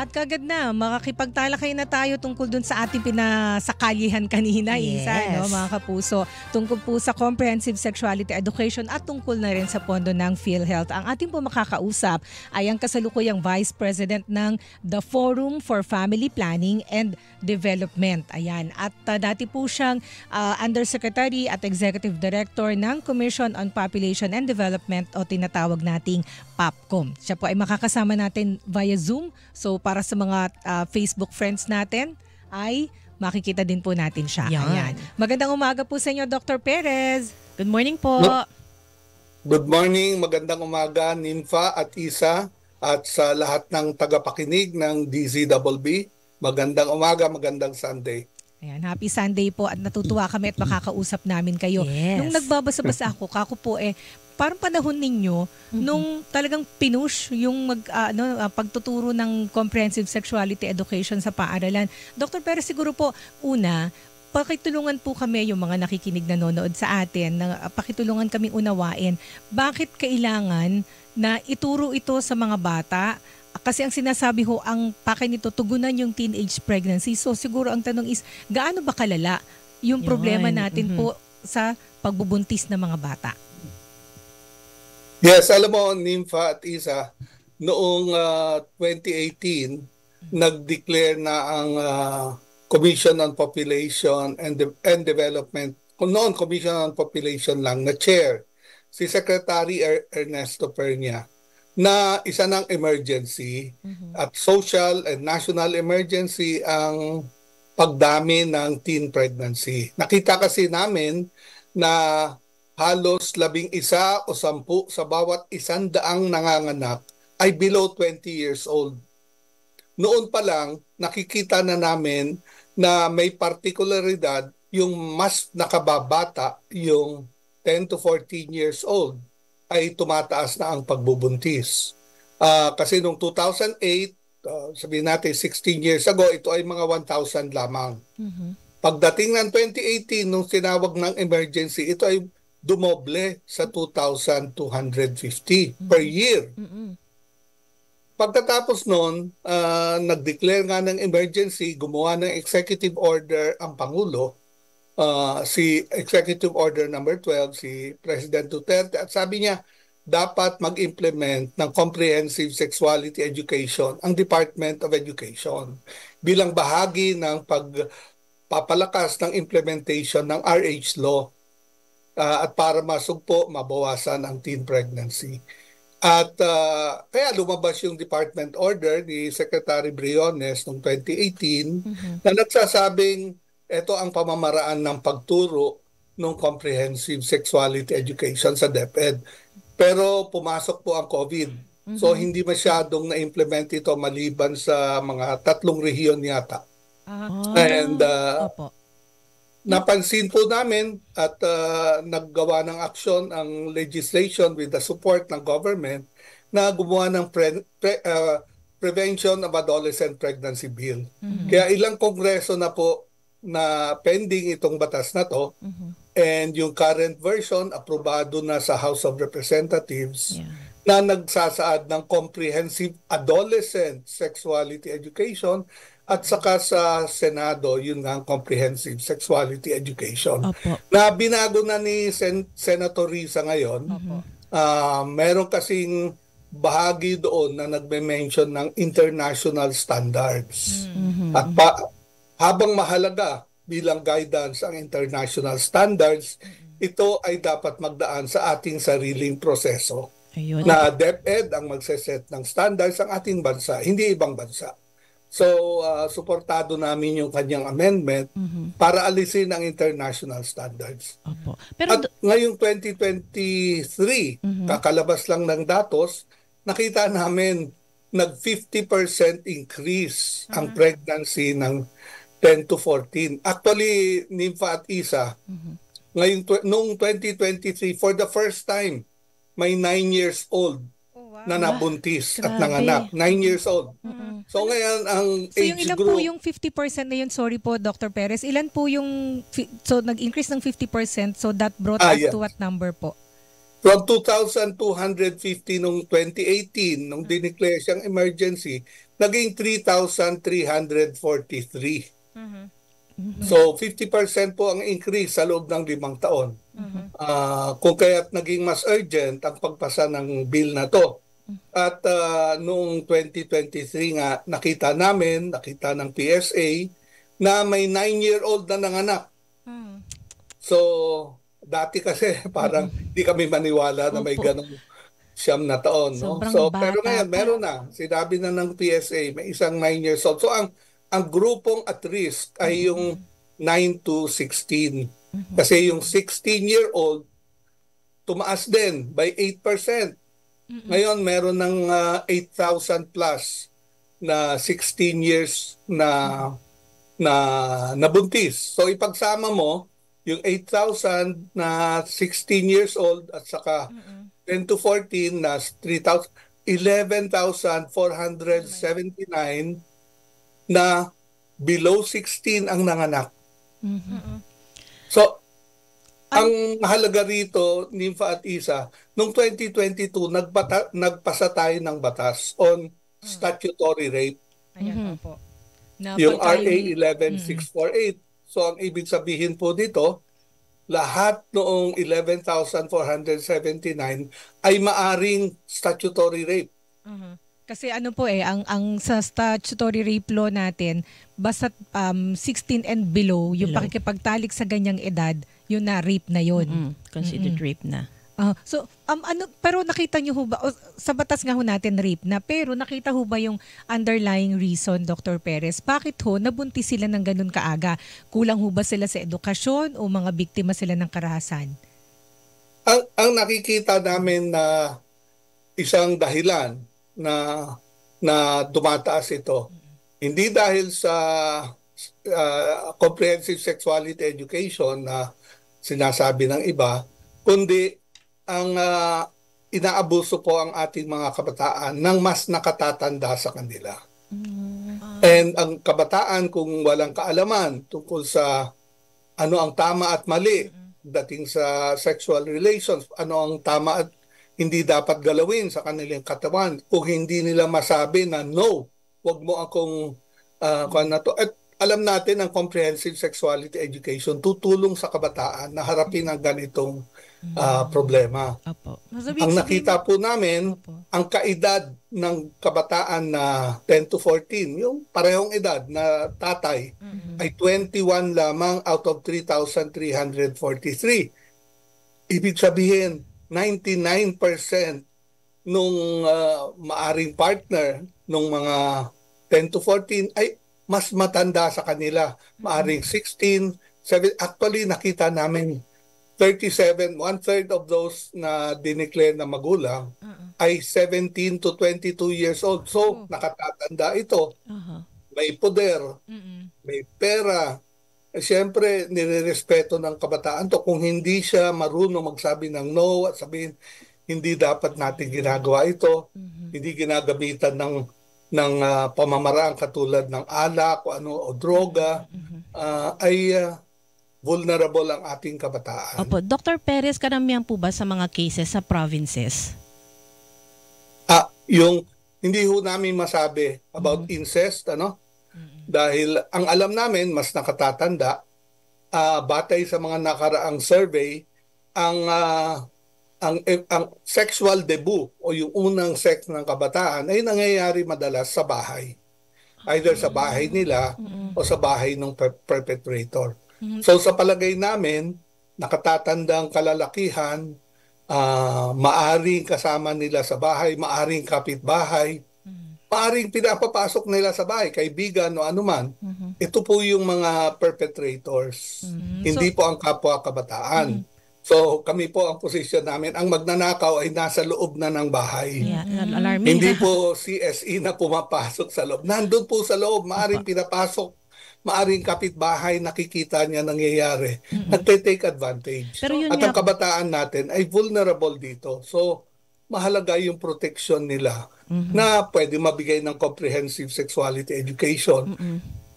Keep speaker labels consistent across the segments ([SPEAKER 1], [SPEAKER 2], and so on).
[SPEAKER 1] At kagad na, makakipagtalakay na tayo tungkol dun sa ating pinasakalyihan kanina, Isa, no, mga kapuso. Tungkol po sa comprehensive sexuality education at tungkol na rin sa pondo ng PhilHealth. Ang ating po makakausap ay ang kasalukuyang Vice President ng The Forum for Family Planning and Development. Ayan. At dati po siyang Undersecretary at Executive Director ng Commission on Population and Development o tinatawag nating POPCOM. Siya po ay makakasama natin via Zoom. So para sa mga Facebook friends natin ay makikita din po natin siya. Ayan. Magandang umaga po sa inyo, Dr. Perez.
[SPEAKER 2] Good morning po.
[SPEAKER 3] Good morning, magandang umaga, Nympha at Isa at sa lahat ng tagapakinig ng DZBB. Magandang umaga, magandang Sunday.
[SPEAKER 1] Ayan, happy Sunday po at natutuwa kami at makakausap namin kayo. Nung nagbabasa-basa ako po parang panahon ninyo nung talagang pinush yung pagtuturo ng comprehensive sexuality education sa paaralan. Dr. Perez, siguro po una, pakitulungan po kami yung mga nakikinig nanonood sa atin, pakitulungan kaming unawain bakit kailangan na ituro ito sa mga bata. Kasi ang sinasabi ho, ang pake nito, tugunan yung teenage pregnancy. So siguro ang tanong is, gaano ba kalala yung problema natin po sa pagbubuntis ng mga bata?
[SPEAKER 3] Yes, alam mo, Nympha at Isa, noong 2018, nag-declare na ang Commission on Population and Development, noon Commission on Population lang, na chair, si Secretary Ernesto Pernia, na isa ng emergency at social and national emergency ang pagdami ng teen pregnancy. Nakita kasi namin na halos 11 o 10 sa bawat 100 nanganganak ay below 20 years old. Noon pa lang, nakikita na namin na may partikularidad yung mas nakababata, yung 10 to 14 years old, ay tumataas na ang pagbubuntis. Kasi noong 2008, sabihin natin 16 years ago, ito ay mga 1,000 lamang. Pagdating ng 2018, nung tinawag ng emergency, ito ay dumoble sa 2,250 per year. Pagkatapos noon, nag-declare nga ng emergency, gumawa ng executive order ang Pangulo, si Executive Order number 12, si President Duterte, at sabi niya, dapat mag-implement ng comprehensive sexuality education ang Department of Education bilang bahagi ng pagpapalakas ng implementation ng RH law at para masugpo, mabawasan ang teen pregnancy. At kaya lumabas yung department order ni Secretary Briones noong 2018 na nagsasabing ito ang pamamaraan ng pagturo ng comprehensive sexuality education sa DepEd. Pero pumasok po ang COVID. So hindi masyadong na-implement ito maliban sa mga 3 rehiyon yata. And napansin po namin at naggawa ng aksyon ang legislation with the support ng government na gumawa ng Prevention of Adolescent Pregnancy Bill. Kaya ilang kongreso na po na pending itong batas na to and yung current version aprobado na sa House of Representatives na nagsasaad ng comprehensive adolescent sexuality education. At saka sa Senado, yun nga ang comprehensive sexuality education. Na binago na ni Senator Risa ngayon. Meron kasing bahagi doon na nagme-mention ng international standards. At habang mahalaga bilang guidance ang international standards, ito ay dapat magdaan sa ating sariling proseso. Na DepEd ang magseset ng standards ang ating bansa, hindi ibang bansa. So, suportado namin yung kanyang amendment para alisin ang international standards. Pero at ngayong 2023, kakalabas lang ng datos, nakita namin nag-50% increase ang pregnancy ng 10 to 14. Actually, Nympha at Isa, noong 2023, for the first time, may 9 years old na nabuntis at nanganak. 9 years old. So ngayon, ang age
[SPEAKER 1] yung ilan
[SPEAKER 3] group...
[SPEAKER 1] po yung 50% na yun? Sorry po, Dr. Perez. Ilan po yung... So nag-increase ng 50%, so that brought us to what number po?
[SPEAKER 3] From 2,250 noong 2018, nung dineclare siyang emergency, naging 3,343. So 50% po ang increase sa loob ng 5 taon. Kung kaya't naging mas urgent ang pagpasa ng bill na to. At noong 2023 nga nakita ng PSA na may 9-year-old na nanganak. So dati kasi parang di kami maniwala na may ganong 9 na taon. No? So pero ngayon meron na. Sinabi na ng PSA may isang 9 years old. So ang grupong at risk ay yung 9 to 16. Kasi yung 16-year-old, tumaas din by 8%. Ngayon, meron ng 8,000 plus na 16 years na nabuntis. So ipagsama mo, yung 8,000 na 16 years old at saka 10 to 14 na 3,000, 11,479 na below 16 ang nanganak. So, ang mahalaga rito, Nympha at Isa, noong 2022, nagpasa tayo ng batas on statutory rape.
[SPEAKER 1] Ayan po.
[SPEAKER 3] Yung RA 11648. So, ang ibig sabihin po dito, lahat noong 11,479 ay maaring statutory rape.
[SPEAKER 1] Kasi ano po ang sa statutory rape law natin, basta 16 and below, yung pakikipagtalik sa ganyang edad, yun na rape na yun.
[SPEAKER 2] Considered rape na.
[SPEAKER 1] Pero nakita niyo ho ba, sa batas nga ho natin rape na, pero nakita ho ba yung underlying reason, Dr. Perez? Bakit ho nabuntis sila ng ganun kaaga? Kulang ho ba sila sa edukasyon o mga biktima sila ng karahasan?
[SPEAKER 3] Ang nakikita namin na isang dahilan na dumataas ito, hindi dahil sa comprehensive sexuality education na sinasabi ng iba, kundi ang inaabuso po ang ating mga kabataan ng mas nakatatanda sa kanila. And ang kabataan, kung walang kaalaman tungkol sa ano ang tama at mali dating sa sexual relations, ano ang tama at hindi dapat galawin sa kanilang katawan, kung hindi nila masabi na no, wag mo akong na to. At alam natin ang comprehensive sexuality education tutulong sa kabataan na harapin ang ganitong problema. Ang nakita po namin, ang kaedad ng kabataan na 10 to 14, yung parehong edad na tatay, ay 21 lamang out of 3,343. Ibig sabihin, 99% nung maaring partner nung mga 10 to 14 ay mas matanda sa kanila. Maaring 16, 7, actually nakita namin 37, one-third of those na dineclare na magulang ay 17 to 22 years old. So, nakatatanda ito. May poder, may pera. Siyempre, nirerespeto ng kabataan to. Kung hindi siya marunong magsabi ng no at sabihin, hindi dapat natin ginagawa ito, hindi ginagamitan ng pamamaraan katulad ng alak o droga, ay vulnerable ang ating kabataan.
[SPEAKER 2] Opo. Dr. Perez, karamihan po ba sa mga cases sa provinces?
[SPEAKER 3] Yung hindi ho namin masabi about incest, dahil ang alam namin, mas nakatatanda, batay sa mga nakaraang survey, ang sexual debut o yung unang sex ng kabataan ay nangyayari madalas sa bahay. Either sa bahay nila o sa bahay ng perpetrator. So sa palagay namin, nakatatanda ang kalalakihan, maaring kasama nila sa bahay, maaring kapitbahay, maaring pinapapasok nila sa bahay, kaibigan o anuman. Ito po yung mga perpetrators. Hindi po ang kapwa kabataan. So kami po ang posisyon namin, ang magnanakaw ay nasa loob na ng bahay. Hindi po CSE na pumapasok sa loob. Nandun po sa loob, maaring pinapasok, maaring kapitbahay, nakikita niya nangyayari. Nagte-take advantage. At ang kabataan natin ay vulnerable dito. So mahalaga yung protection nila na pwede mabigay ng comprehensive sexuality education.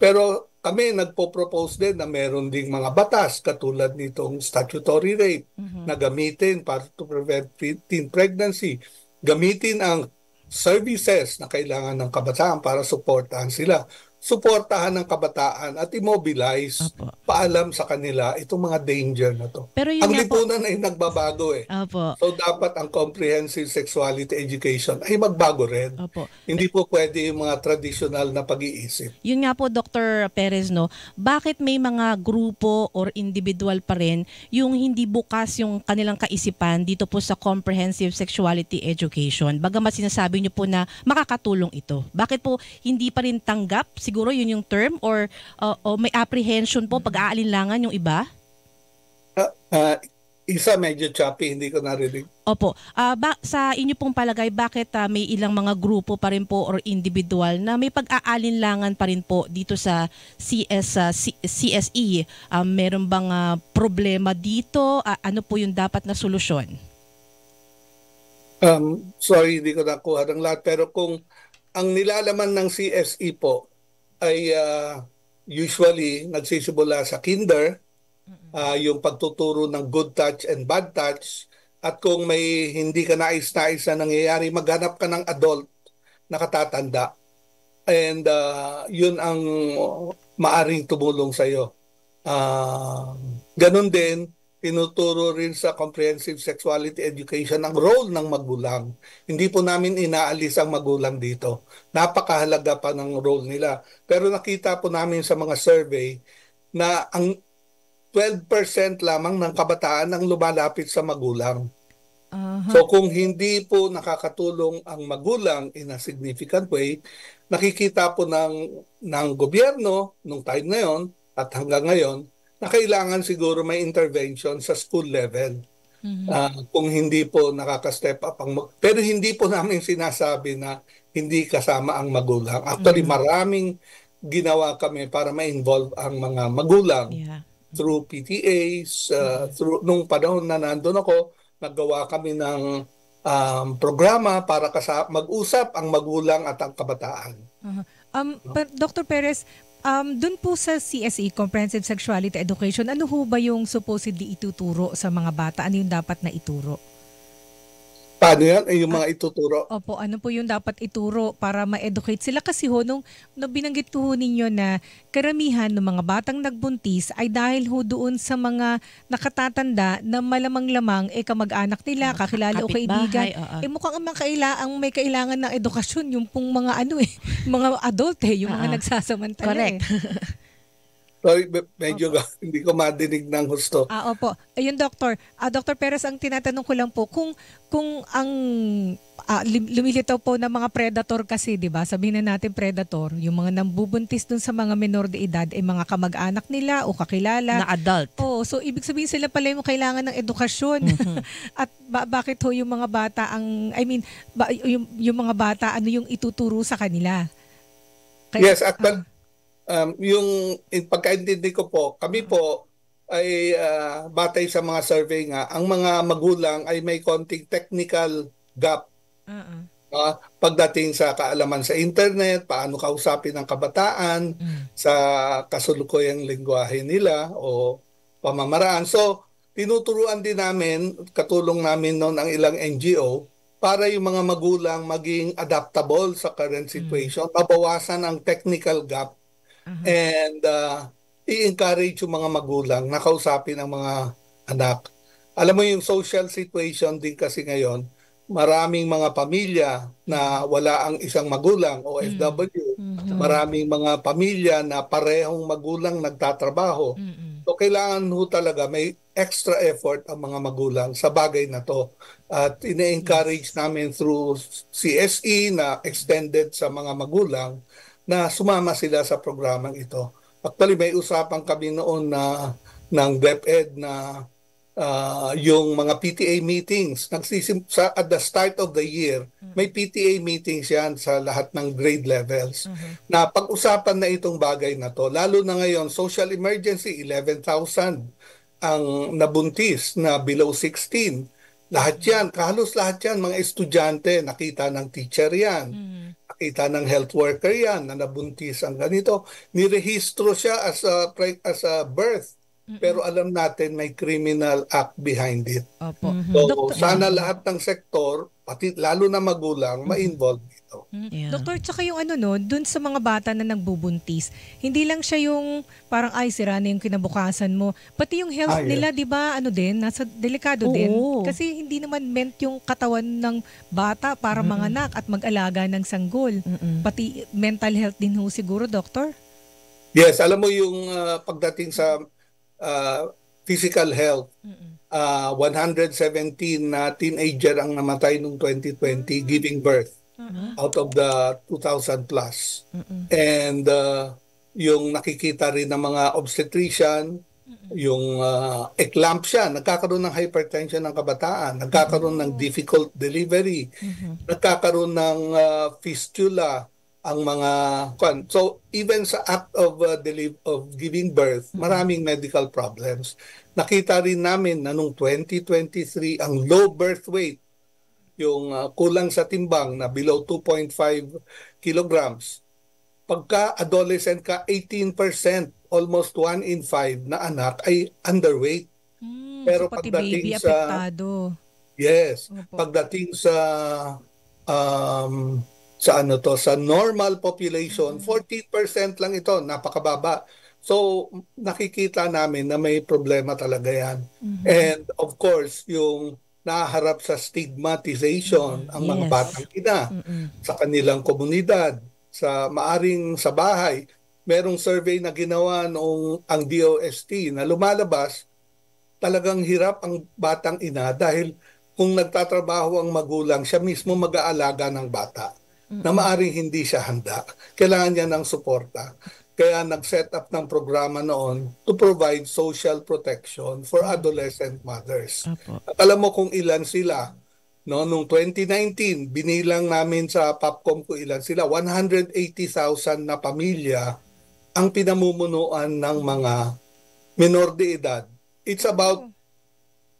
[SPEAKER 3] Pero kami nagpo-propose din na meron ding mga batas katulad nitong statutory rape na gamitin para to prevent teen pregnancy. Gamitin ang services na kailangan ng kabataan para suportahan sila. Suportahan ng kabataan at immobilize,
[SPEAKER 2] Opo.
[SPEAKER 3] paalam sa kanila itong mga danger na to.
[SPEAKER 2] Pero yun
[SPEAKER 3] Ang
[SPEAKER 2] nga po,
[SPEAKER 3] lipunan ay nagbabago eh.
[SPEAKER 2] opo,
[SPEAKER 3] So dapat ang comprehensive sexuality education ay magbago rin.
[SPEAKER 2] opo.
[SPEAKER 3] Hindi po pwede yung mga traditional na pag-iisip.
[SPEAKER 2] Yun nga po, Dr. Perez, no, bakit may mga grupo or individual pa rin yung hindi bukas yung kanilang kaisipan dito po sa comprehensive sexuality education? Bagamat sinasabi niyo po na makakatulong ito. Bakit po hindi pa rin tanggap? Siguro yun yung term or may apprehension po, pag-aalinlangan yung iba?
[SPEAKER 3] Isa medyo choppy, hindi ko narinig.
[SPEAKER 2] Opo. Sa inyo pong palagay, bakit may ilang mga grupo pa rin po or individual na may pag-aalinlangan pa rin po dito sa CSE? Meron bang problema dito? Ano po yung dapat na solusyon?
[SPEAKER 3] Sorry, hindi ko nakuha ng lahat. Pero kung ang nilalaman ng CSE po ay usually nagsisimula sa kinder, yung pagtuturo ng good touch and bad touch, at kung may hindi ka nais-nais na nangyayari, maghanap ka ng adult na katatanda. And yun ang maaring tumulong sa'yo. Ganun din, tinuturo rin sa comprehensive sexuality education ang role ng magulang. Hindi po namin inaalis ang magulang dito. Napakahalaga pa ng role nila. Pero nakita po namin sa mga survey na ang 12% lamang ng kabataan ang lumalapit sa magulang. So kung hindi po nakakatulong ang magulang in a significant way, nakikita po ng gobyerno nung time na yon at hanggang ngayon na kailangan siguro may intervention sa school level. Kung hindi po nakaka-step up pero hindi po namin sinasabi na hindi kasama ang magulang. Actually, maraming ginawa kami para ma-involve ang mga magulang.
[SPEAKER 2] Yeah.
[SPEAKER 3] Through PTAs, through nung panahon na nandun ako, naggawa kami ng programa para mag-usap ang magulang at ang kabataan.
[SPEAKER 1] Dr. Perez, dun po sa CSE, Comprehensive Sexuality Education, ano ho ba yung supposedly ituturo sa mga bata? Ano yung dapat na ituro?
[SPEAKER 3] Paano yan? Yung mga ituturo?
[SPEAKER 1] Opo, ano po yung dapat ituro para ma-educate sila? Kasi nung binanggit ko ho ninyo na karamihan ng mga batang nagbuntis ay dahil ho doon sa mga nakatatanda na malamang-lamang kamag-anak nila, kakilala o kaibigan. Mukhang ang may kailangan ng edukasyon, yung pong mga mga adult yung mga nagsasamantala.
[SPEAKER 2] Correct.
[SPEAKER 3] Sorry, medyo hindi ko madinig ng husto.
[SPEAKER 1] Opo. Ayun, Doctor. Dr. Perez, ang tinatanong ko lang po, kung ang lumilitaw po ng mga predator kasi, di ba? Sabihin na natin predator, yung mga nambubuntis dun sa mga menor de edad ay mga kamag-anak nila o kakilala.
[SPEAKER 2] Na adult.
[SPEAKER 1] So ibig sabihin sila pala yung kailangan ng edukasyon. At bakit ho yung mga bata yung mga bata, ano yung ituturo sa kanila?
[SPEAKER 3] Yes, actually, yung pagkaintindi ko po, kami po ay batay sa mga survey nga, ang mga magulang ay may konting technical gap pagdating sa kaalaman sa internet, paano kausapin ang kabataan, sa kasulukuyang lengguwahe nila o pamamaraan. So, tinuturuan din namin, katulong namin noon ang ilang NGO, para yung mga magulang maging adaptable sa current situation, mabawasan ang technical gap. And i-encourage yung mga magulang na kausapin ang mga anak. Alam mo yung social situation din kasi ngayon, maraming mga pamilya na wala ang isang magulang, OFW, maraming mga pamilya na parehong magulang nagtatrabaho. So kailangan ho talaga may extra effort ang mga magulang sa bagay na to. At ine-encourage namin through CSE na extended sa mga magulang na sumama sila sa programang ito. Actually, may usapan kami noon ng DepEd na yung mga PTA meetings. At the start of the year, may PTA meetings yan sa lahat ng grade levels. Na pag-usapan na itong bagay na to, lalo na ngayon, social emergency, 11,000 ang nabuntis na below 16. Lahat yan, halos lahat yan, mga estudyante, nakita ng teacher yan. Nakita ng health worker yan na nabuntis ang ganito. Nirehistro siya as a birth. Pero alam natin may criminal act behind it.
[SPEAKER 1] Opo.
[SPEAKER 3] So sana lahat ng sektor pati lalo na magulang, ma-involve dito.
[SPEAKER 2] Yeah.
[SPEAKER 1] Doktor, tsaka yung dun sa mga bata na nagbubuntis, hindi lang siya yung parang ay sira na yung kinabukasan mo. Pati yung health nila, di ba, nasa delikado din. Kasi hindi naman meant yung katawan ng bata para manganak at mag-alaga ng sanggol. Pati mental health din ho siguro, Doktor.
[SPEAKER 3] Yes, alam mo yung pagdating sa physical health, 117 na teenager ang namatay noong 2020 giving birth out of the 2,000 plus. And yung nakikita rin ng mga obstetrician, yung eclampsia, nagkakaroon ng hypertension ng kabataan, nagkakaroon ng difficult delivery, nagkakaroon ng fistula, ang mga so even sa act of giving birth, maraming medical problems. Nakita rin namin na noong 2023 ang low birth weight, yung kulang sa timbang na below 2.5 kilograms. Pagka adolescent ka, 18%, almost 1 in 5 na anak ay underweight. Pero
[SPEAKER 1] so pati
[SPEAKER 3] pagdating
[SPEAKER 1] baby
[SPEAKER 3] sa
[SPEAKER 1] apektado.
[SPEAKER 3] Yes,
[SPEAKER 1] Opo.
[SPEAKER 3] pagdating sa sa normal population, 14% lang ito, napakababa. So nakikita namin na may problema talaga yan. And of course, yung naharap sa stigmatization ang mga batang ina sa kanilang komunidad, maaring sa bahay. Merong survey na ginawa noong ang DOST na lumalabas, talagang hirap ang batang ina dahil kung nagtatrabaho ang magulang, siya mismo mag-aalaga ng bata na maaring hindi siya handa. Kailangan niya ng suporta. Kaya nag-set up ng programa noon to provide social protection for adolescent mothers. At alam mo kung ilan sila. No, noong 2019, binilang namin sa Popcom kung ilan sila. 180,000 na pamilya ang pinamumunuan ng mga minor de edad. It's about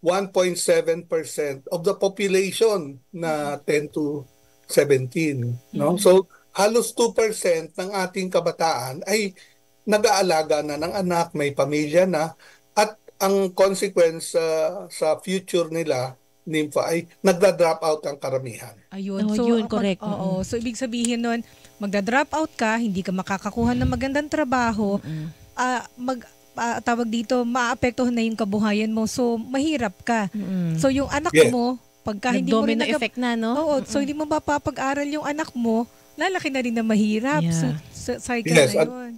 [SPEAKER 3] 1.7% of the population na 10 to 17. No? So halos 2% ng ating kabataan ay nag-aalaga na ng anak, may pamilya na, at ang consequence sa future nila, Nympha, ay nagda-drop out ang karamihan.
[SPEAKER 1] Ayun.
[SPEAKER 2] Oh,
[SPEAKER 1] So,
[SPEAKER 2] yun, correct.
[SPEAKER 1] So, ibig sabihin nun, magda-drop out ka, hindi ka makakakuha ng magandang trabaho, tawag dito, maapektuhan na yung kabuhayan mo. So, mahirap ka. So, yung anak mo, pagka hindi mo rin
[SPEAKER 2] domino effect na, no?
[SPEAKER 1] Oo, so hindi mo mapapag-aral yung anak mo, lalaki na rin na mahirap.
[SPEAKER 2] Yeah.
[SPEAKER 1] So, cycle
[SPEAKER 3] Yes,
[SPEAKER 1] na yun.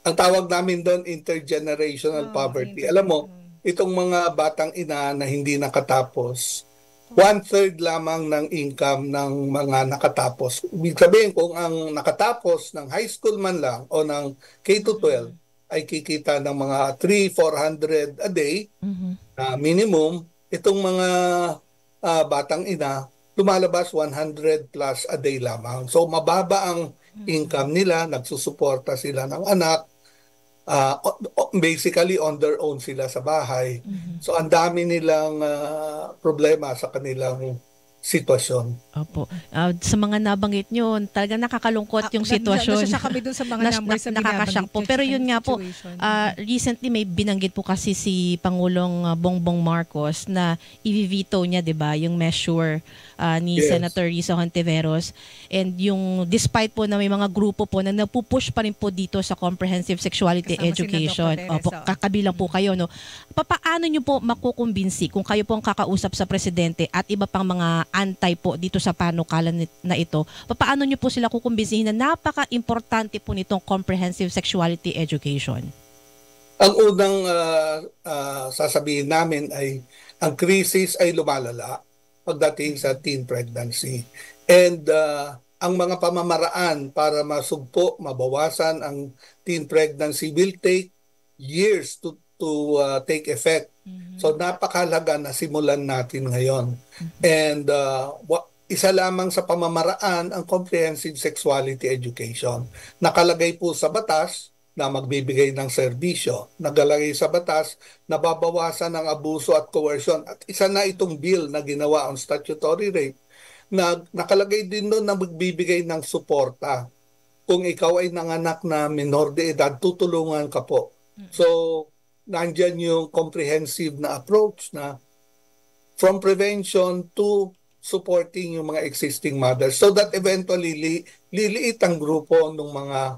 [SPEAKER 3] Ang tawag namin doon, intergenerational poverty. Alam mo, itong mga batang ina na hindi nakatapos, 1/3 lamang ng income ng mga nakatapos. Ibig sabihin, kung ang nakatapos ng high school man lang o ng K-12 ay kikita ng mga 300-400 a day na minimum, itong mga batang ina, lumalabas 100 plus a day lamang. So mababa ang income nila, nagsusuporta sila ng anak, basically on their own sila sa bahay. So ang dami nilang problema sa kanilang sitwasyon.
[SPEAKER 2] Opo. Sa mga nabanggit nyo, talagang nakakalungkot yung sitwasyon.
[SPEAKER 1] Nasa kami dun sa mga numbers na
[SPEAKER 2] nakakashock po. Pero yun nga po, recently may binanggit po kasi si Pangulong Bongbong Marcos na i-veto niya, 'di ba, yung measure ni Senator Risa Hontiveros. And yung despite po na may mga grupo po na napupush pa rin po dito sa comprehensive sexuality
[SPEAKER 1] kasama
[SPEAKER 2] education.
[SPEAKER 1] Teresa.
[SPEAKER 2] Opo, kakabilang po kayo, no. Paano niyo po makukumbinsi kung kayo po ang kakausap sa presidente at iba pang mga antay po dito sa panukalan na ito? Paano niyo po sila kukumbinsihin na napaka-importante po nitong comprehensive sexuality education?
[SPEAKER 3] Ang unang sasabihin namin ay ang krisis ay lumalala pagdating sa teen pregnancy. And ang mga pamamaraan para masugpo, mabawasan ang teen pregnancy will take years to take effect. So napakahalaga na simulan natin ngayon. And isa lamang sa pamamaraan ang comprehensive sexuality education. Nakalagay po sa batas na magbibigay ng serbisyo. Nagalagay sa batas na babawasan ang abuso at coercion. At isa na itong bill na ginawa on statutory rape na nakalagay din doon na magbibigay ng suporta. Kung ikaw ay nanganak na minor de edad, tutulungan ka po. So, nandyan yung comprehensive na approach na from prevention to supporting yung mga existing mothers so that eventually liliit ang grupo ng mga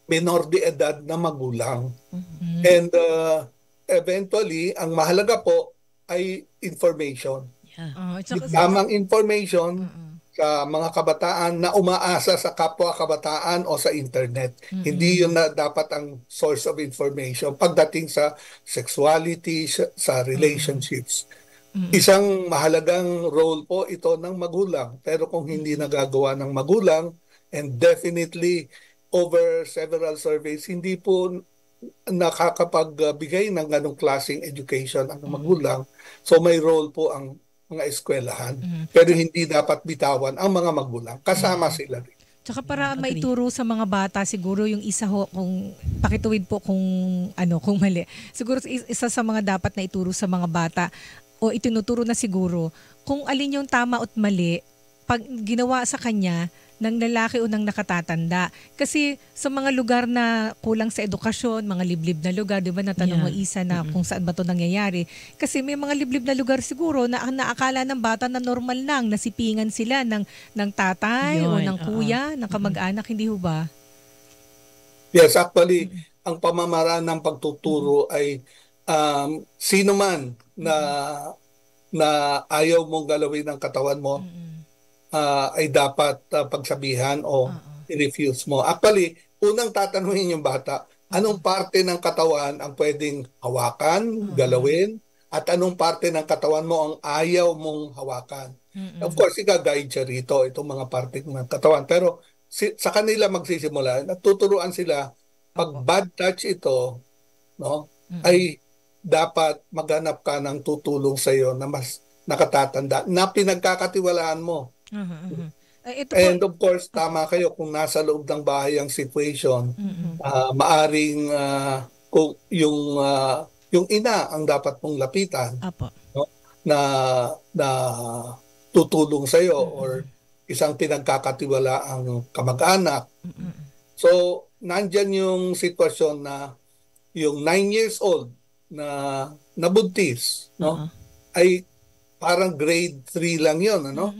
[SPEAKER 3] minor de edad na magulang. And eventually, ang mahalaga po ay information. Tamang information sa mga kabataan na umaasa sa kapwa kabataan o sa internet. Hindi yun na dapat ang source of information pagdating sa sexuality, sa relationships. Isang mahalagang role po ito ng magulang. Pero kung hindi nagagawa ng magulang, and definitely over several surveys, hindi po nakakapagbigay ng ganong klaseng education ang magulang. So may role po ang mga eskwelahan. Pero hindi dapat bitawan ang mga magulang. Kasama sila rin.
[SPEAKER 1] Tsaka para maituro sa mga bata, siguro yung isa ho, kung pakituwid po kung mali. Siguro isa sa mga dapat na ituro sa mga bata o itinuturo na siguro kung alin yung tama at mali pag ginawa sa kanya ng lalaki o ng nakatatanda. Kasi sa mga lugar na kulang sa edukasyon, mga liblib na lugar, di ba natanong mo isa na kung saan ba ito nangyayari. Kasi may mga liblib na lugar siguro na ang naakala ng bata na normal lang, nasipingan sila ng tatay o ng kuya, ng kamag-anak, hindi ho ba?
[SPEAKER 3] Yes, actually, ang pamamaraan ng pagtuturo ay sino man na ayaw mong galawin ang katawan mo, ay dapat pagsabihan o i-refuse mo. Actually, unang tatanungin yung bata, anong parte ng katawan ang pwedeng hawakan, galawin, at anong parte ng katawan mo ang ayaw mong hawakan. Of course, i-guide siya rito, itong mga parte ng katawan. Pero sa kanila magsisimula, natuturuan sila, pag bad touch ito, no, ay dapat maghanap ka ng tutulong sa iyo na mas nakatatanda, na pinagkakatiwalaan mo. And of course, tama kayo kung nasa loob ng bahay ang situation, maaring kung yung ina ang dapat mong lapitan, no? na tutulong sa iyo or isang pinagkakatiwala ang kamag-anak. So, nandyan yung sitwasyon na yung 9 years old na nabuntis, no? Ay parang grade 3 lang yun, ano?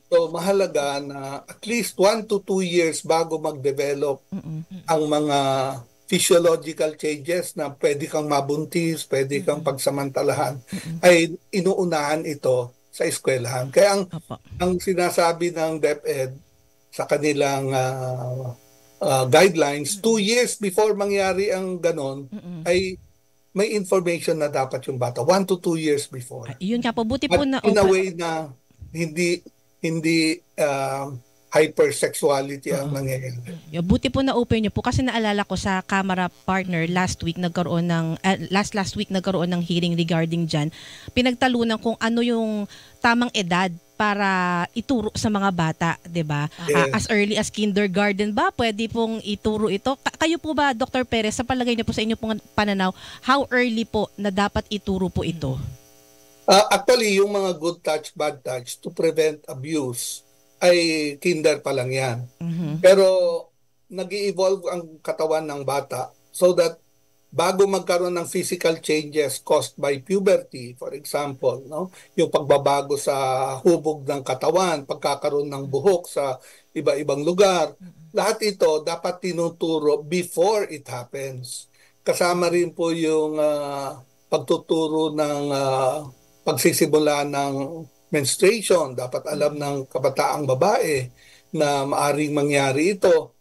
[SPEAKER 3] So, mahalaga na at least 1 to 2 years bago mag-develop ang mga physiological changes na pwede kang mabuntis, pwede kang pagsamantalahan, ay inuunahan ito sa eskwelahan. Kaya ang sinasabi ng DepEd sa kanilang guidelines, 2 years before mangyari ang ganon, ay may information na dapat yung bata. 1 to 2 years before.
[SPEAKER 2] Yun nga po, buti po na...
[SPEAKER 3] In a way na hindi hypersexuality ang nangyayari.
[SPEAKER 2] Buti po na open niyo po kasi naalala ko sa camera partner last week nagkaroon ng last week nagkaroon ng hearing regarding diyan. Pinagtalunan kung ano yung tamang edad para ituro sa mga bata, 'di ba? As early as kindergarten ba pwede pong ituro ito? Kayo po ba, Dr. Perez, sa palagay niyo po sa inyo pong pananaw, how early po na dapat ituro po ito?
[SPEAKER 3] Actually, yung mga good touch, bad touch to prevent abuse ay kinder pa lang yan. Pero nag-i-evolve ang katawan ng bata so that bago magkaroon ng physical changes caused by puberty, for example, no, yung pagbabago sa hubog ng katawan, pagkakaroon ng buhok sa iba-ibang lugar, lahat ito dapat tinuturo before it happens. Kasama rin po yung pagtuturo ng pagsisimula ng menstruation. Dapat alam ng kabataang babae na maaring mangyari ito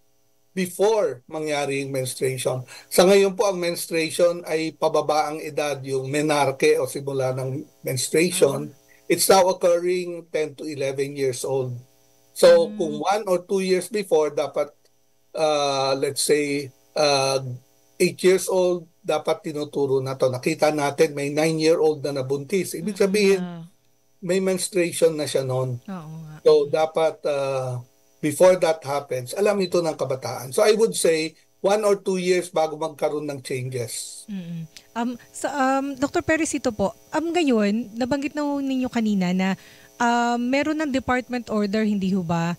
[SPEAKER 3] before mangyari yung menstruation. Sa ngayon po, ang menstruation ay pababa ang edad, yung menarche o simula ng menstruation. It's now occurring 10 to 11 years old. So, kung 1 or 2 years before, dapat, let's say, 8 years old, dapat tinuturo na to. Nakita natin may 9-year-old na nabuntis. Ibig sabihin, may menstruation na siya noon. So, dapat before that happens, alam ito ng kabataan. So, I would say 1 or 2 years bago magkaroon ng changes.
[SPEAKER 1] Dr. Perez, ito po, ngayon, nabanggit na ninyo kanina na meron ng department order, hindi ho ba?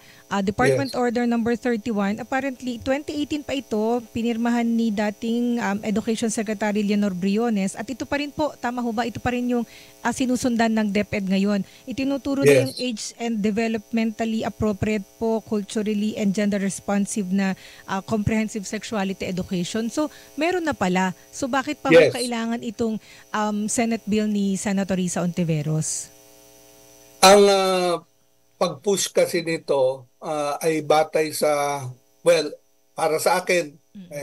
[SPEAKER 1] Department
[SPEAKER 3] Yes.
[SPEAKER 1] Order number 31, apparently 2018 pa ito, pinirmahan ni dating Education Secretary Leonor Briones, at ito pa rin po, tama ho ba, ito pa rin yung sinusundan ng DepEd ngayon. Itinuturo na yung
[SPEAKER 3] Yes.
[SPEAKER 1] age and developmentally appropriate po, culturally and gender responsive na comprehensive sexuality education. So, meron na pala. So, bakit pa
[SPEAKER 3] Yes.
[SPEAKER 1] kailangan itong Senate bill ni Senator Risa Ontiveros?
[SPEAKER 3] Ang pag-push kasi nito ay batay sa, well, para sa akin,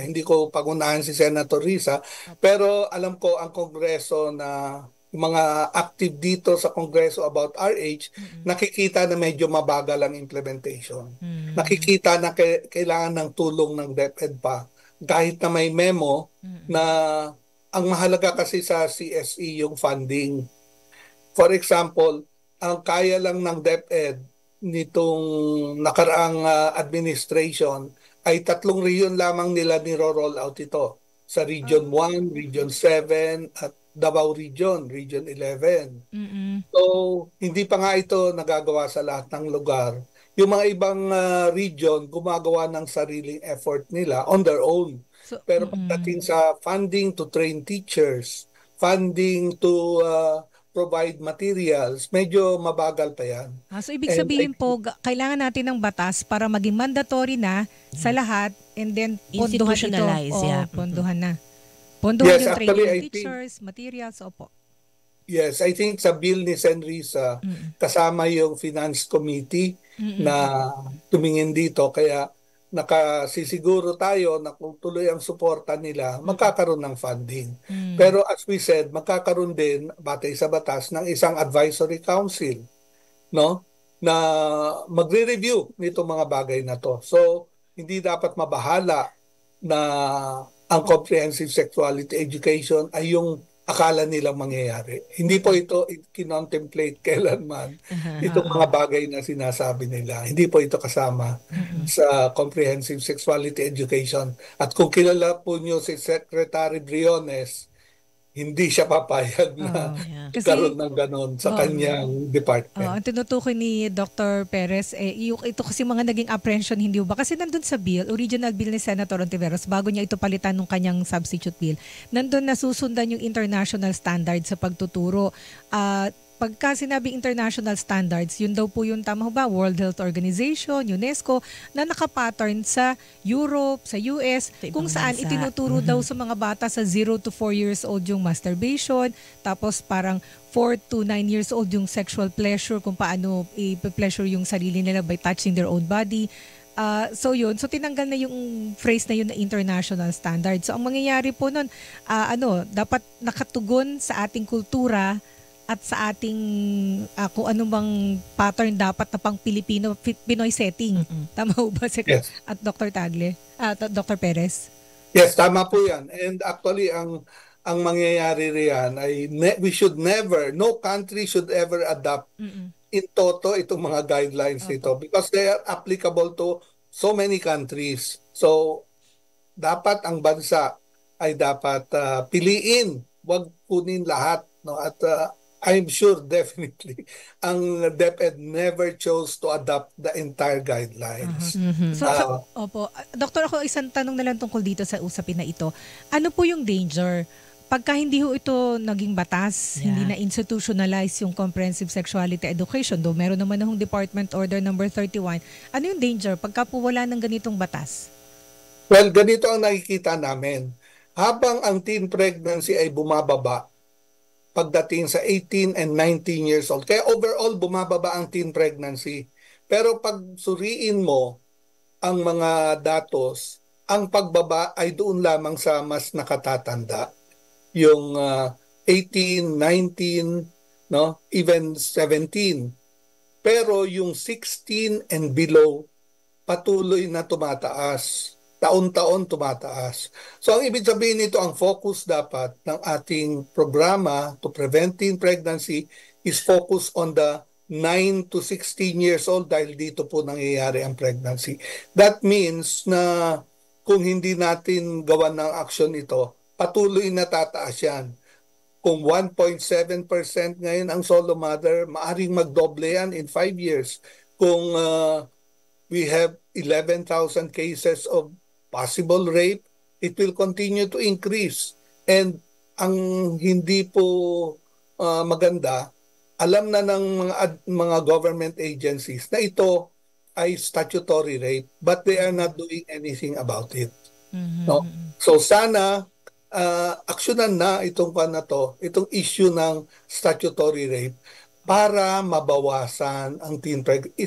[SPEAKER 3] hindi ko pagunahan si Senator Risa, pero alam ko ang Kongreso na yung mga active dito sa Kongreso about RH, nakikita na medyo mabagal ang implementation. Nakikita na kailangan ng tulong ng DepEd pa. Kahit na may memo na ang mahalaga kasi sa CSE yung funding. For example, ang kaya lang ng DepEd nitong nakaraang administration ay 3 region lamang nila niro-roll out ito. Sa Region 1, Region 7 at Davao Region, Region 11. So, hindi pa nga ito nagagawa sa lahat ng lugar. Yung mga ibang region gumagawa ng sariling effort nila on their own. Pero pagdating sa funding to train teachers, funding to provide materials, medyo mabagal pa yan.
[SPEAKER 1] So ibig sabihin po, kailangan natin ng batas para maging mandatory na sa lahat, and then ponduhan ito.
[SPEAKER 2] Institutionalize, yeah.
[SPEAKER 1] Ponduhan na. Ponduhan
[SPEAKER 3] Yes,
[SPEAKER 1] yung
[SPEAKER 3] actually,
[SPEAKER 1] training
[SPEAKER 3] I
[SPEAKER 1] ng teachers, materials, opo.
[SPEAKER 3] Yes, I think sa bill ni Sen Risa, kasama yung Finance Committee na tumingin dito, kaya nakasisiguro tayo na kung tuloy ang suporta nila, magkakaroon ng funding. Pero as we said, magkakaroon din, batay sa batas, ng isang advisory council, no, na magre-review nito mga bagay na to. So, hindi dapat mabahala na ang comprehensive sexuality education ay yung akala nilang mangyayari. Hindi po ito kinontemplate kailanman itong mga bagay na sinasabi nila. Hindi po ito kasama sa comprehensive sexuality education. At kung kilala po nyo si Secretary Briones, hindi siya papayag na karoon ng ganon sa kanyang department.
[SPEAKER 1] Ang tinutukoy ni Dr. Perez, ito kasi mga naging apprehension, hindi ba? Kasi nandun sa bill, original bill ni Senator Ontiveros, bago niya ito palitan ng kanyang substitute bill, nandun nasusundan yung international standard sa pagtuturo. Pagka sinabing international standards, yun daw po yung, tama ba, World Health Organization, UNESCO, na nakapattern sa Europe, sa US, kung saan itinuturo daw sa mga bata sa 0 to 4 years old yung masturbation, tapos parang 4 to 9 years old yung sexual pleasure, kung paano i-pleasure yung sarili nila by touching their own body. So yun, so tinanggal na yung phrase na yun na international standard. So ang mangyayari po nun, dapat nakatugon sa ating kultura at sa ating kung ano bang pattern dapat na pang Pilipino, Pinoy setting. Tama ho ba,
[SPEAKER 3] Yes.
[SPEAKER 1] At Dr. Tagle? Dr. Perez?
[SPEAKER 3] Yes, tama po yan. And actually, ang mangyayari riyan ay we should never, no country should ever adopt in toto itong mga guidelines nito because they are applicable to so many countries. So, dapat ang bansa ay dapat piliin, wag kunin lahat. No? At I'm sure definitely ang DepEd never chose to adopt the entire guidelines.
[SPEAKER 1] So, opo. Doktor, ako isang tanong na lang tungkol dito sa usapin na ito. Ano po yung danger? Pagka hindi ho ito naging batas, hindi na institutionalize yung comprehensive sexuality education, though meron naman ng Department Order number 31, ano yung danger pagka po wala ng ganitong batas?
[SPEAKER 3] Well, ganito ang nakikita namin. Habang ang teen pregnancy ay bumababa, pagdating sa 18 and 19 years old. Kaya overall, bumababa ang teen pregnancy. Pero pag suriin mo ang mga datos, ang pagbaba ay doon lamang sa mas nakatatanda. Yung 18, 19, no? Even 17. Pero yung 16 and below, patuloy na tumataas. Taon-taon tumataas. So ang ibig sabihin nito, ang focus dapat ng ating programa to prevent teen pregnancy is focus on the 9 to 16 years old dahil dito po nangyayari ang pregnancy. That means na kung hindi natin gawan ng action ito, patuloy na tataas yan. kung 1.7% ngayon ang solo mother, maaring magdoble yan in 5 years. Kung we have 11,000 cases of possible rape, it will continue to increase. And ang hindi po maganda, alam na ng mga government agencies na ito ay statutory rape, but they are not doing anything about it. No? So sana aksyonan na itong itong issue ng statutory rape para mabawasan ang teen pregnancy.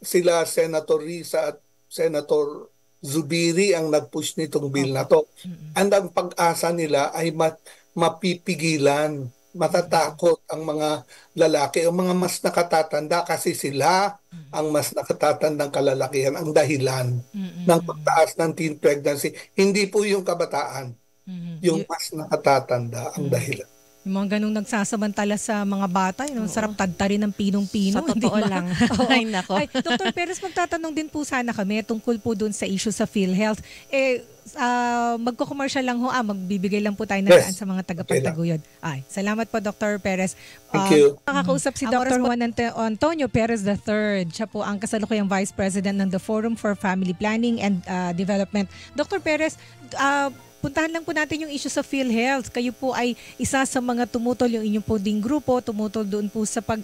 [SPEAKER 3] Sila Senator Risa at Senator Zubiri ang nag-push nitong bill na to. And ang pag-asa nila ay mapipigilan, matatakot ang mga lalaki, ang mga mas nakatatanda kasi sila ang mas nakatatandang kalalakihan ang dahilan ng pagtaas ng teen pregnancy. Hindi po yung kabataan, yung mas nakatatanda ang dahilan.
[SPEAKER 1] Yung mga ganung nagsasamantala sa mga bata, yung sarap tadtarin ng pinong-pino.
[SPEAKER 2] Sa totoo lang. Ay, nako.
[SPEAKER 1] Ay, Dr. Perez, magtatanong din po sana kami tungkol po dun sa issue sa PhilHealth. Magko-commercial lang ho, magbibigay lang po tayo ng daan sa mga tagapagtaguyod. Ay, salamat po, Dr. Perez.
[SPEAKER 3] Thank you.
[SPEAKER 1] Makakausap si Dr. Juan Antonio Perez III. Siya po ang kasalukuyang Vice President ng the Forum for Family Planning and Development. Dr. Perez, puntahan lang po natin yung issue sa PhilHealth. Kayo po ay isa sa mga tumutol, yung inyong po ding grupo, tumutol doon po sa pag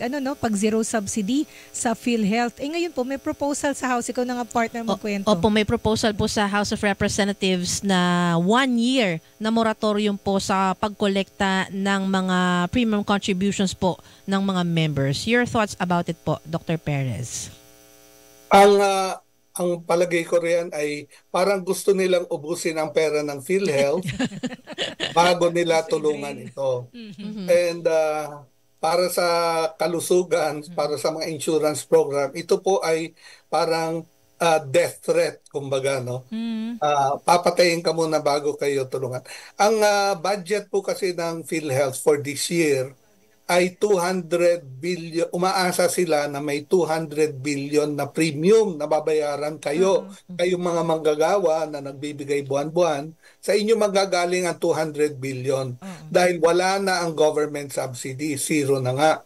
[SPEAKER 1] zero subsidy sa PhilHealth. Ngayon po, may proposal sa House. Ikaw na nga partner mo kwento.
[SPEAKER 2] Opo, may proposal po sa House of Representatives na 1 year na moratorium po sa pagkolekta ng mga premium contributions po ng mga members. Your thoughts about it po, Dr. Perez?
[SPEAKER 3] Ang palagay ko riyan ay parang gusto nilang ubusin ang pera ng PhilHealth bago nila tulungan ito. And para sa kalusugan, para sa mga insurance program, ito po ay parang death threat, kumbaga, no? Papatayin ka muna bago kayo tulungan. Ang budget po kasi ng PhilHealth for this year ay 200 billion, umaasa sila na may 200 billion na premium na babayaran kayo. Kayong mga manggagawa na nagbibigay buwan-buwan, sa inyo magagaling ang 200 billion. Dahil wala na ang government subsidy, zero na nga,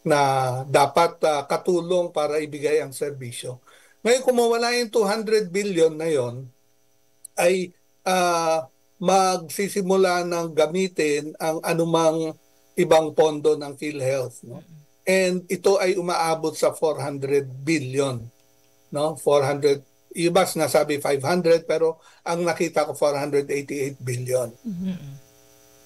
[SPEAKER 3] na dapat katulong para ibigay ang serbisyo. Ngayon kung mawala yung 200 billion na yon, ay magsisimula ng gamitin ang anumang ibang pondo ng PhilHealth, no? And ito ay umaabot sa 400 billion, no? 400, iba nasabi 500, pero ang nakita ko 488 billion.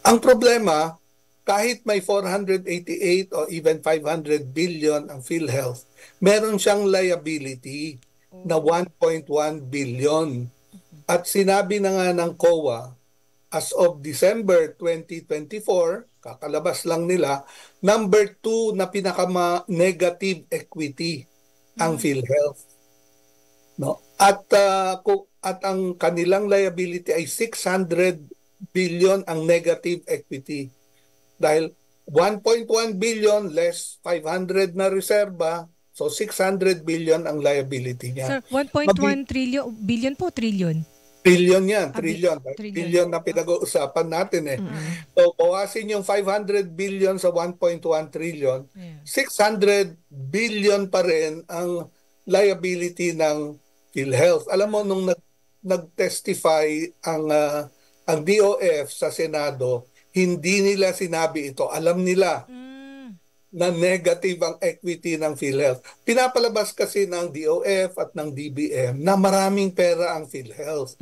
[SPEAKER 3] Ang problema, kahit may 488 o even 500 billion ang PhilHealth, meron siyang liability na 1.1 billion. At sinabi na nga ng COA, as of December 2024, kakalabas lang nila, number 2 na pinaka-negative equity ang PhilHealth. No? At ang kanilang liability ay 600 billion ang negative equity. Dahil 1.1 billion less 500 na reserba, so 600 billion ang liability niya.
[SPEAKER 1] Sir, 1.1 billion po, trillion.
[SPEAKER 3] Trillion yan, trillion. Billion na pinag-uusapan natin eh. So, bawasin yung 500 billion sa 1.1 trillion, 600 billion pa rin ang liability ng PhilHealth. Alam mo, nung nag-testify ang DOF sa Senado, hindi nila sinabi ito. Alam nila na negative ang equity ng PhilHealth. Pinapalabas kasi ng DOF at ng DBM na maraming pera ang PhilHealth.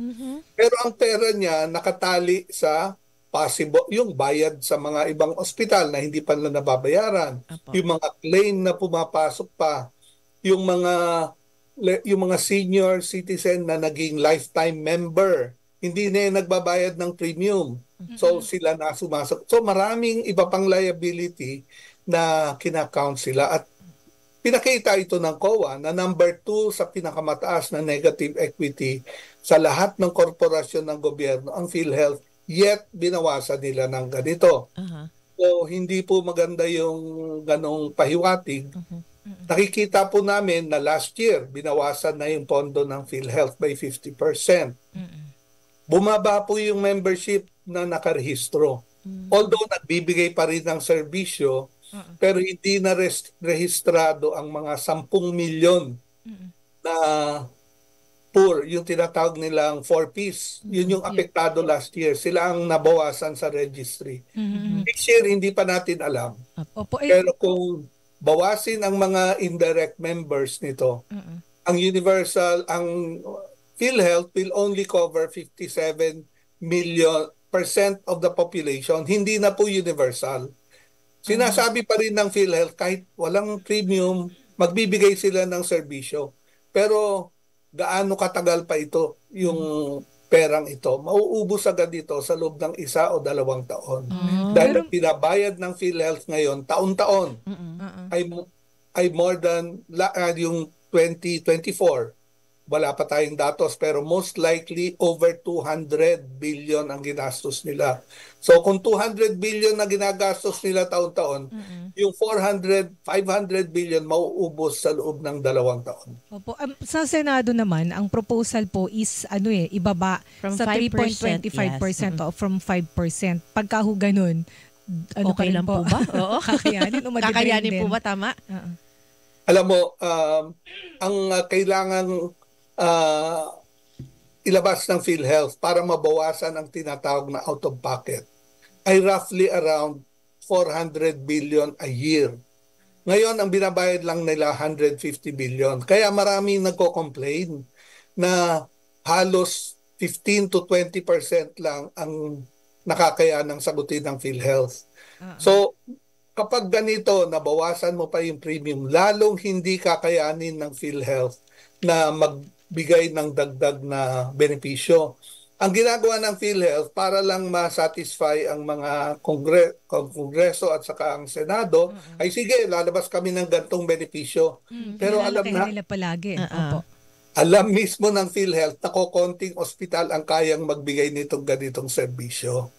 [SPEAKER 3] Pero ang pera niya nakatali sa possible, yung bayad sa mga ibang ospital na hindi pa na nababayaran, yung mga claim na pumapasok pa, yung mga senior citizen na naging lifetime member, hindi na yung nagbabayad ng premium. So sila na sumasok. So maraming iba pang liability na kinakount sila at pinakita ito ng COA na number 2 sa pinakamataas na negative equity sa lahat ng korporasyon ng gobyerno ang PhilHealth, yet binawasan nila ng ganito. So hindi po maganda yung ganong pahiwatig. Nakikita po namin na last year binawasan na yung pondo ng PhilHealth by 50%. Bumaba po yung membership na nakarehistro. Although nagbibigay pa rin ng serbisyo, pero hindi na rehistrado ang mga 10 milyon na poor, yung tinatawag nilang 4Ps. Yun yung apektado last year. Sila ang nabawasan sa registry. This year, hindi pa natin alam.
[SPEAKER 1] Opo,
[SPEAKER 3] Pero kung bawasin ang mga indirect members nito, ang PhilHealth will only cover 57 million percent of the population. Hindi na po universal. Sinasabi pa rin ng PhilHealth kahit walang premium, magbibigay sila ng serbisyo. Pero gaano katagal pa ito yung perang ito? Mauubos agad ito sa loob ng 1 o 2 taon. Dahil ang pinabayad ng PhilHealth ngayon, taon-taon, ay more than yung 2024. Wala pa tayong datos, pero most likely over 200 billion ang ginastos nila. So kung 200 billion na ginagastos nila taon-taon, yung 500 billion mauubos sa loob ng 2 taon.
[SPEAKER 1] Opo. Sa Senado naman, ang proposal po is ibaba
[SPEAKER 2] From
[SPEAKER 1] sa
[SPEAKER 2] 5%,
[SPEAKER 1] 3.25% o from 5%. Pagka ho ganun,
[SPEAKER 2] okay lang po ba? Oo.
[SPEAKER 1] Kakayanin o
[SPEAKER 2] Kakayanin po ba? Tama?
[SPEAKER 3] Alam mo, ang kailangan ilabas ng PhilHealth para mabawasan ang tinatawag na out-of-pocket ay roughly around 400 billion a year. Ngayon, ang binabayad lang nila 150 billion. Kaya maraming nagko-complain na halos 15 to 20% lang ang nakakayanang sagutin ng PhilHealth. So, kapag ganito, nabawasan mo pa yung premium, lalong hindi kakayanin ng PhilHealth na magbigay ng dagdag na benepisyo. Ang ginagawa ng PhilHealth para lang ma-satisfy ang mga kongreso at saka ang Senado, ay sige, lalabas kami ng gantong benepisyo. Pero alam
[SPEAKER 1] nila palagi. Opo.
[SPEAKER 3] Alam mismo ng PhilHealth na konting ospital ang kayang magbigay nitong ganitong serbisyo.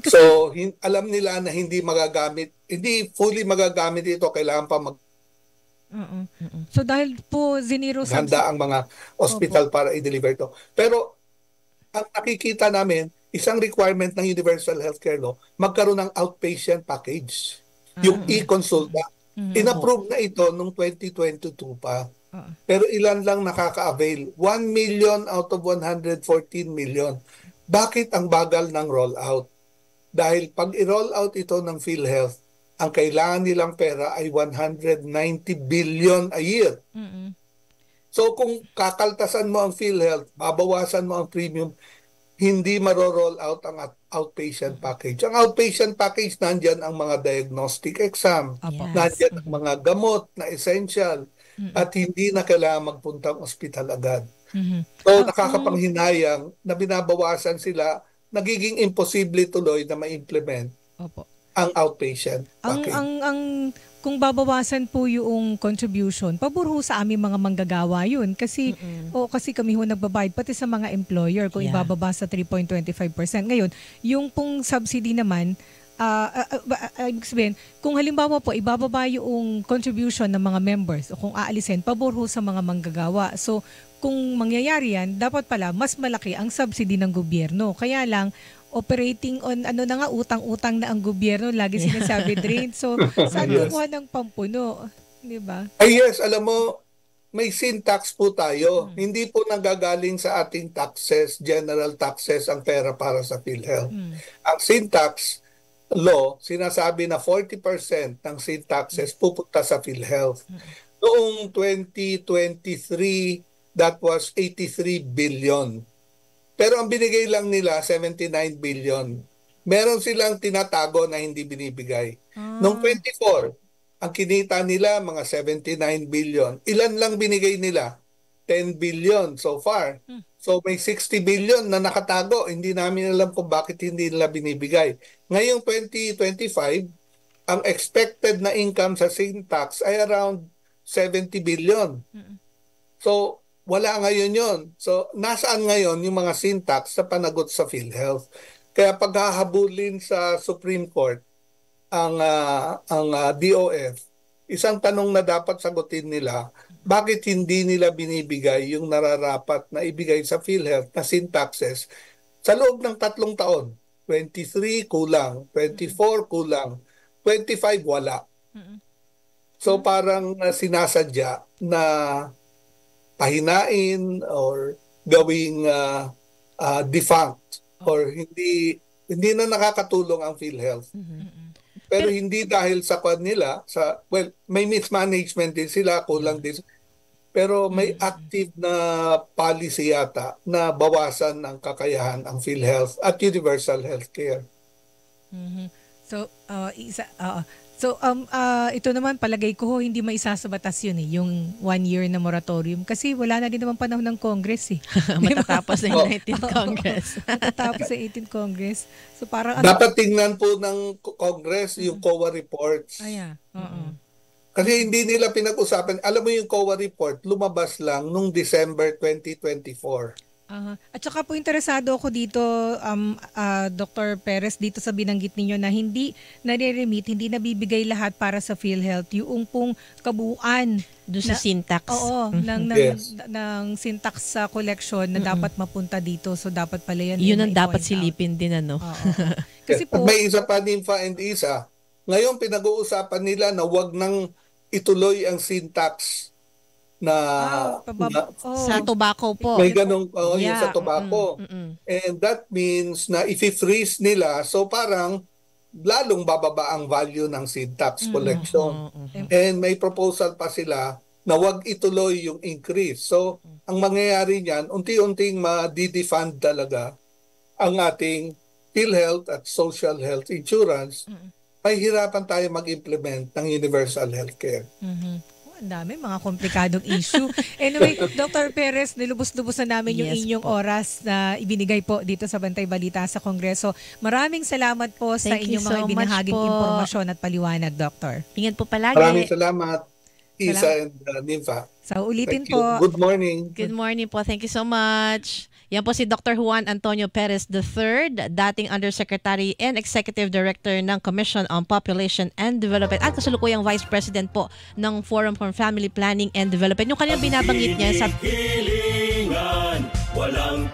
[SPEAKER 3] So, alam nila na hindi magagamit, hindi fully magagamit ito, kailangan pa
[SPEAKER 1] So dahil po zinero
[SPEAKER 3] handa ang mga ospital para i-deliver ito. Pero ang nakikita namin, isang requirement ng Universal Healthcare Law, magkaroon ng outpatient package. Yung e-consulta. In-approve na ito noong 2022 pa. Pero ilan lang nakaka-avail? 1 million out of 114 million. Bakit ang bagal ng rollout? Dahil pag i-roll out ito ng PhilHealth, ang kailangan nilang pera ay 190 billion a year. So kung kakaltasan mo ang PhilHealth, babawasan mo ang premium, hindi maro-roll out ang outpatient package. Ang outpatient package, nandyan ang mga diagnostic exam, nandyan ang mga gamot na essential, at hindi na kailangan magpuntang ospital agad. So nakakapanghinayang na binabawasan sila, nagiging imposible tuloy na ma-implement ang outpatient package.
[SPEAKER 1] Kung babawasan po yung contribution, pabor ho sa aming mga manggagawa yun. Kasi, kasi kami ho nagbabayad, pati sa mga employer, kung ibababa sa 3.25%. Ngayon, yung pong subsidy naman, ibig sabihin, kung halimbawa po, ibababa yung contribution ng mga members, o kung aalisin, pabor ho sa mga manggagawa. So, kung mangyayari yan, dapat pala, mas malaki ang subsidy ng gobyerno. Kaya lang, operating on utang-utang na ang gobyerno, lagi sinasabi drain. So, saan kukuha ng pampuno? Di ba?
[SPEAKER 3] Ay yes, alam mo, may sin tax po tayo. Hindi po nanggagaling sa ating taxes, general taxes, ang pera para sa PhilHealth. Ang sin tax law, sinasabi na 40% ng sin taxes pupunta sa PhilHealth. Noong 2023, that was 83 billion. Pero ang binigay lang nila, 79 billion. Meron silang tinatago na hindi binibigay. Noong 24, ang kinita nila, mga 79 billion. Ilan lang binigay nila? 10 billion so far. So may 60 billion na nakatago. Hindi namin alam kung bakit hindi nila binibigay. Ngayong 2025, ang expected na income sa sin tax ay around 70 billion. So, wala ngayon yon. So, nasaan ngayon yung mga sin tax sa panagot sa PhilHealth? Kaya paghahabulin sa Supreme Court ang DOF, isang tanong na dapat sagutin nila, bakit hindi nila binibigay yung nararapat na ibigay sa PhilHealth na sin taxes sa loob ng 3 taon? 23 kulang, 24 kulang, 25 wala. So parang sinasadya na pahinain or gawing defunct or hindi na nakakatulong ang PhilHealth. Pero hindi dahil sa kanila, may mismanagement din sila, kulang din. Pero may active na policy yata na bawasan ang kakayahan ang PhilHealth at universal healthcare.
[SPEAKER 1] So, ito naman palagay ko hindi maisasabatas yun yung 1 year na moratorium kasi wala na din naman panahon ng Congress eh.
[SPEAKER 2] Matatapos na yung 19th Congress.
[SPEAKER 1] Matatapos sa 18th Congress. So parang
[SPEAKER 3] dapat tingnan po ng Congress yung COA reports. Kasi hindi nila pinag-usapan. Alam mo yung COA report, lumabas lang nung December 2024.
[SPEAKER 1] At saka po interesado ako dito, Dr. Perez, dito sa binanggit ninyo na hindi nare-remit, hindi nabibigay lahat para sa PhilHealth. Yung pong kabuuan
[SPEAKER 2] doon sa syntax.
[SPEAKER 1] Oo, ng syntax sa collection na dapat mapunta dito. So dapat pala yan.
[SPEAKER 2] Yun ang dapat silipin din, ano?
[SPEAKER 1] Kasi po,
[SPEAKER 3] may isa pa, Nympha and Isa. Ngayon pinag-uusapan nila na wag nang ituloy ang syntax na
[SPEAKER 2] sa tobacco po.
[SPEAKER 3] May ganong yung sa tobacco. And that means na i-freeze nila, so parang lalong bababa ang value ng syntax collection. And may proposal pa sila na wag ituloy yung increase. So ang mangyayari niyan, unti-unting ma-defund talaga ang ating PhilHealth at social health insurance. May hirapan tayo mag-implement ng universal healthcare.
[SPEAKER 1] Ang dami, mga komplikadong issue. Anyway, Dr. Perez, nilubos-lubos na namin yung inyong oras na ibinigay po dito sa Bantay Balita sa Kongreso. Maraming salamat po sa inyong mga ibinahaging impormasyon at paliwanag, Doctor.
[SPEAKER 2] Ingat po palagi.
[SPEAKER 3] Maraming salamat, Isa and Nympha.
[SPEAKER 1] So, ulitin
[SPEAKER 3] Thank
[SPEAKER 1] po.
[SPEAKER 3] you. Good morning.
[SPEAKER 2] Good morning po. Thank you so much. Yan po si Dr. Juan Antonio Perez III, dating Undersecretary and Executive Director ng Commission on Population and Development at kasalukuyang Vice President po ng Forum for Family Planning and Development. Yung kanyang binabanggit niya sa
[SPEAKER 4] hilingan, walang